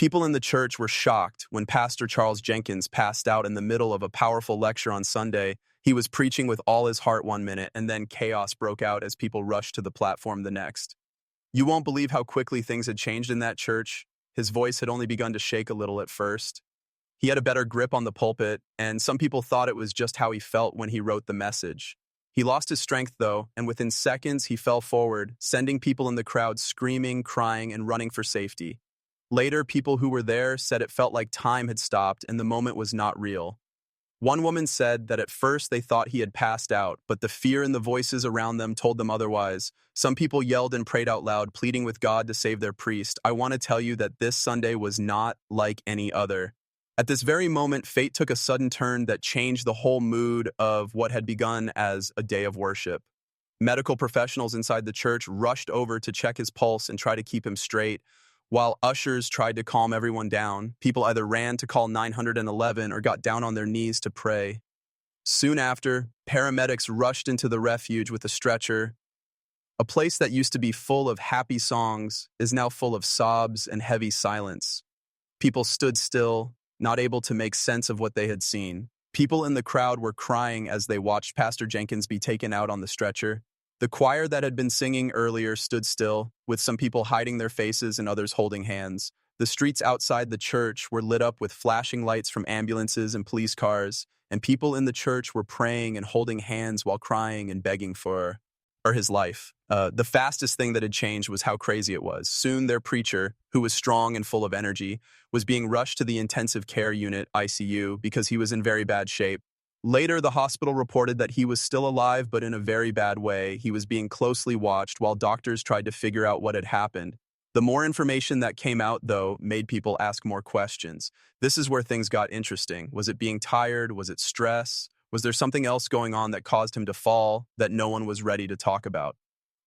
People in the church were shocked when Pastor Charles Jenkins passed out in the middle of a powerful lecture on Sunday. He was preaching with all his heart one minute, and then chaos broke out as people rushed to the platform the next. You won't believe how quickly things had changed in that church. His voice had only begun to shake a little at first. He had a better grip on the pulpit, and some people thought it was just how he felt when he wrote the message. He lost his strength, though, and within seconds he fell forward, sending people in the crowd screaming, crying, and running for safety. Later, people who were there said it felt like time had stopped and the moment was not real. One woman said that at first they thought he had passed out, but the fear in the voices around them told them otherwise. Some people yelled and prayed out loud, pleading with God to save their priest. I want to tell you that this Sunday was not like any other. At this very moment, fate took a sudden turn that changed the whole mood of what had begun as a day of worship. Medical professionals inside the church rushed over to check his pulse and try to keep him straight. While ushers tried to calm everyone down, people either ran to call 911 or got down on their knees to pray. Soon after, paramedics rushed into the refuge with a stretcher. A place that used to be full of happy songs is now full of sobs and heavy silence. People stood still, not able to make sense of what they had seen. People in the crowd were crying as they watched Pastor Jenkins be taken out on the stretcher. The choir that had been singing earlier stood still, with some people hiding their faces and others holding hands. The streets outside the church were lit up with flashing lights from ambulances and police cars, and people in the church were praying and holding hands while crying and begging for his life. The fastest thing that had changed was how crazy it was. Soon their preacher, who was strong and full of energy, was being rushed to the intensive care unit, ICU, because he was in very bad shape. Later, the hospital reported that he was still alive, but in a very bad way. He was being closely watched while doctors tried to figure out what had happened. The more information that came out, though, made people ask more questions. This is where things got interesting. Was it being tired? Was it stress? Was there something else going on that caused him to fall that no one was ready to talk about?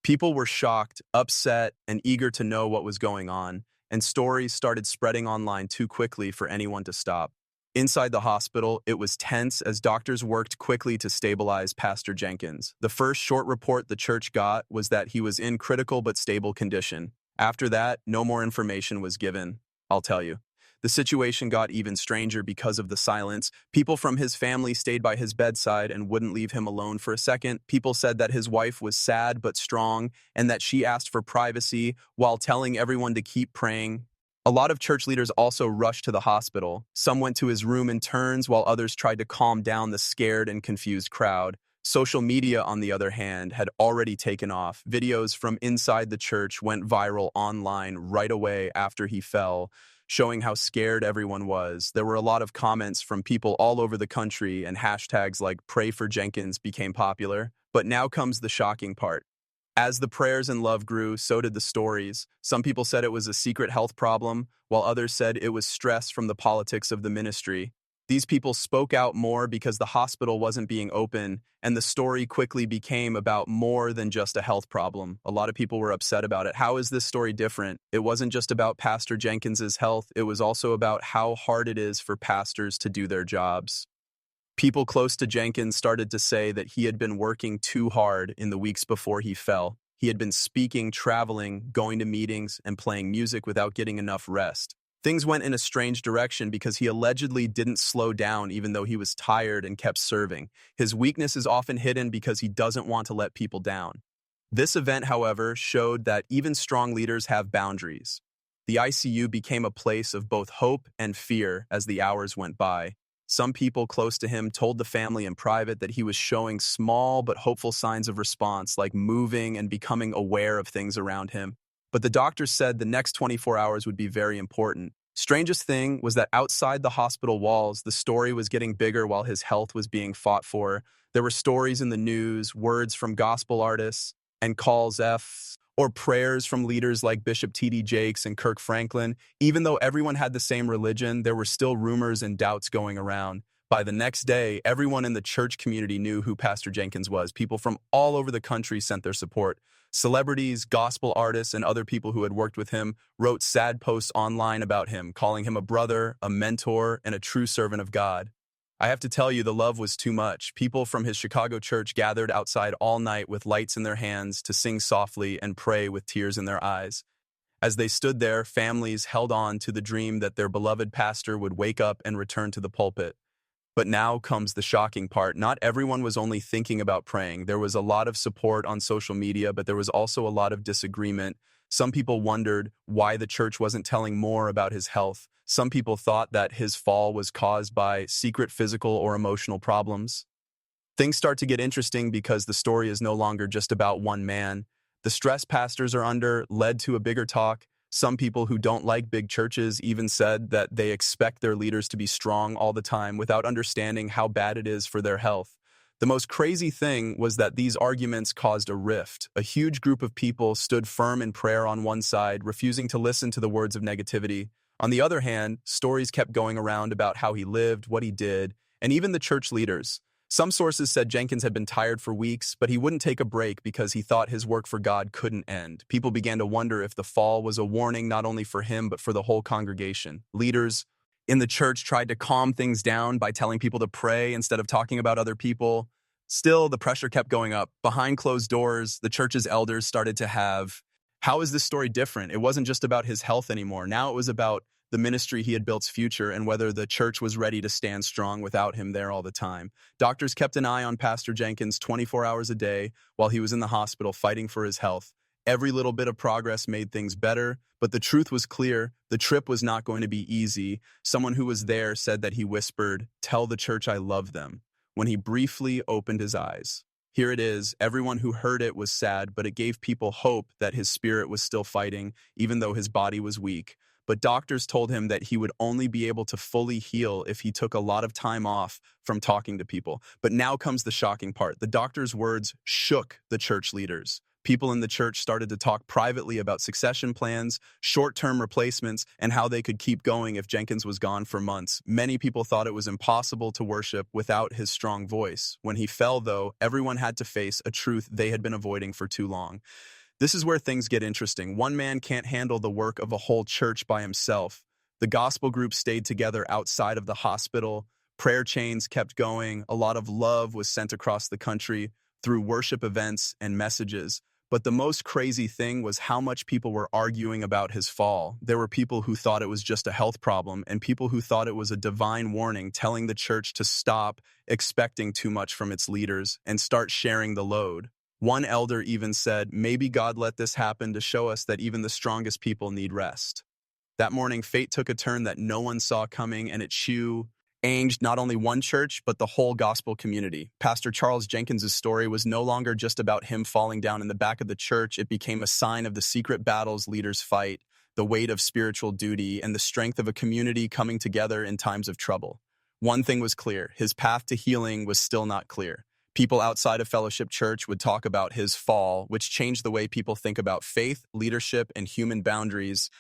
People were shocked, upset, and eager to know what was going on, and stories started spreading online too quickly for anyone to stop. Inside the hospital, it was tense as doctors worked quickly to stabilize Pastor Jenkins. The first short report the church got was that he was in critical but stable condition. After that, no more information was given, I'll tell you. The situation got even stranger because of the silence. People from his family stayed by his bedside and wouldn't leave him alone for a second. People said that his wife was sad but strong and that she asked for privacy while telling everyone to keep praying. A lot of church leaders also rushed to the hospital. Some went to his room in turns, while others tried to calm down the scared and confused crowd. Social media, on the other hand, had already taken off. Videos from inside the church went viral online right away after he fell, showing how scared everyone was. There were a lot of comments from people all over the country, and hashtags like Pray for Jenkins became popular. But now comes the shocking part. As the prayers and love grew, so did the stories. Some people said it was a secret health problem, while others said it was stress from the politics of the ministry. These people spoke out more because the hospital wasn't being open, and the story quickly became about more than just a health problem. A lot of people were upset about it. How is this story different? It wasn't just about Pastor Jenkins's health, it was also about how hard it is for pastors to do their jobs. People close to Jenkins started to say that he had been working too hard in the weeks before he fell. He had been speaking, traveling, going to meetings, and playing music without getting enough rest. Things went in a strange direction because he allegedly didn't slow down even though he was tired and kept serving. His weakness is often hidden because he doesn't want to let people down. This event, however, showed that even strong leaders have boundaries. The ICU became a place of both hope and fear as the hours went by. Some people close to him told the family in private that he was showing small but hopeful signs of response, like moving and becoming aware of things around him. But the doctors said the next 24 hours would be very important. Strangest thing was that outside the hospital walls, the story was getting bigger while his health was being fought for. There were stories in the news, words from gospel artists, and calls or prayers from leaders like Bishop T.D. Jakes and Kirk Franklin. Even though everyone had the same religion, there were still rumors and doubts going around. By the next day, everyone in the church community knew who Pastor Jenkins was. People from all over the country sent their support. Celebrities, gospel artists, and other people who had worked with him wrote sad posts online about him, calling him a brother, a mentor, and a true servant of God. I have to tell you, the love was too much. People from his Chicago church gathered outside all night with lights in their hands to sing softly and pray with tears in their eyes. As they stood there, families held on to the dream that their beloved pastor would wake up and return to the pulpit. But now comes the shocking part. Not everyone was only thinking about praying. There was a lot of support on social media, but there was also a lot of disagreement. Some people wondered why the church wasn't telling more about his health. Some people thought that his fall was caused by secret physical or emotional problems. Things start to get interesting because the story is no longer just about one man. The stress pastors are under led to a bigger talk. Some people who don't like big churches even said that they expect their leaders to be strong all the time without understanding how bad it is for their health. The most crazy thing was that these arguments caused a rift. A huge group of people stood firm in prayer on one side, refusing to listen to the words of negativity. On the other hand, stories kept going around about how he lived, what he did, and even the church leaders. Some sources said Jenkins had been tired for weeks, but he wouldn't take a break because he thought his work for God couldn't end. People began to wonder if the fall was a warning not only for him, but for the whole congregation. Leaders in the church tried to calm things down by telling people to pray instead of talking about other people. Still, the pressure kept going up. Behind closed doors, the church's elders started to have, how is this story different? It wasn't just about his health anymore. Now it was about the ministry he had built's future and whether the church was ready to stand strong without him there all the time. Doctors kept an eye on Pastor Jenkins 24 hours a day while he was in the hospital fighting for his health. Every little bit of progress made things better, but the truth was clear. The trip was not going to be easy. Someone who was there said that he whispered, "Tell the church I love them," when he briefly opened his eyes. Here it is. Everyone who heard it was sad, but it gave people hope that his spirit was still fighting, even though his body was weak. But doctors told him that he would only be able to fully heal if he took a lot of time off from talking to people. But now comes the shocking part. The doctor's words shook the church leaders. People in the church started to talk privately about succession plans, short-term replacements, and how they could keep going if Jenkins was gone for months. Many people thought it was impossible to worship without his strong voice. When he fell, though, everyone had to face a truth they had been avoiding for too long. This is where things get interesting. One man can't handle the work of a whole church by himself. The gospel group stayed together outside of the hospital. Prayer chains kept going. A lot of love was sent across the country through worship events and messages. But the most crazy thing was how much people were arguing about his fall. There were people who thought it was just a health problem and people who thought it was a divine warning telling the church to stop expecting too much from its leaders and start sharing the load. One elder even said, "Maybe God let this happen to show us that even the strongest people need rest." That morning, fate took a turn that no one saw coming, and it changed not only one church, but the whole gospel community. Pastor Charles Jenkins' story was no longer just about him falling down in the back of the church. It became a sign of the secret battles leaders fight, the weight of spiritual duty, and the strength of a community coming together in times of trouble. One thing was clear: his path to healing was still not clear. People outside of Fellowship Church would talk about his fall, which changed the way people think about faith, leadership, and human boundaries.